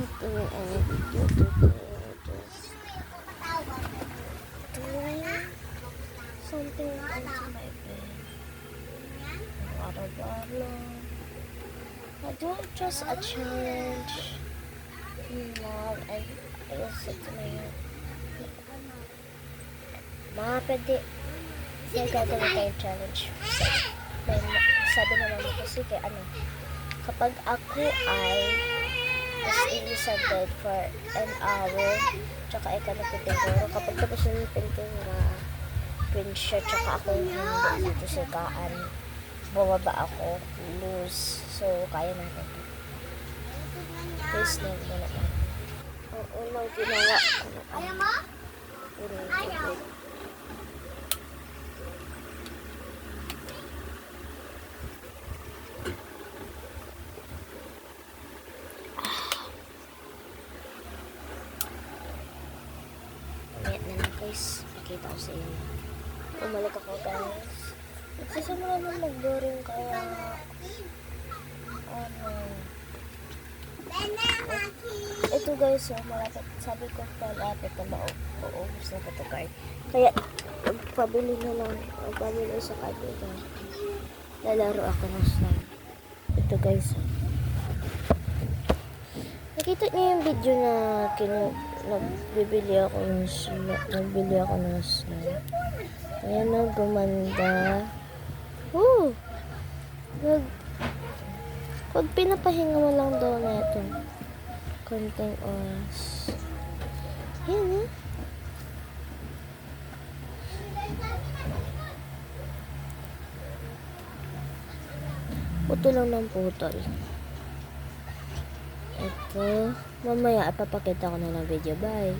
Ito ang video to doing something onto my bed. Water bottle. I do just a challenge. Mom, I said to my Ma, pwede may gagawin tayong challenge. Sabi na mama ko, sige, kapag ako ay stay sa bed for an hour, tsaka ikaw nagpipintura, kapag tapos na yung pintura, print siya, tsaka ako hindi dito sa kaan, bumaba ako, loose, so kaya natin ito. Please name mo naman. Ang unang ginawa ko na guys, pakita ko sa inyo. Umalik ako guys. Nagsisimula na mag-boring kaya ito guys, malapit. Sabi ko malapit na mauubos na ito guys. Kaya pabili na lang. Pabili sa kaibigan. Lalaro ako ng slime. Ito guys. Nakita niyo yung video na nagbili ako ng slime. Ayan na, gumanda. Pag pinapahinga mo lang daw na ito, konting oras. Ayan na. Putol lang ng putol. Ito. Mamaya, ipapakita ko na ng video. Bye.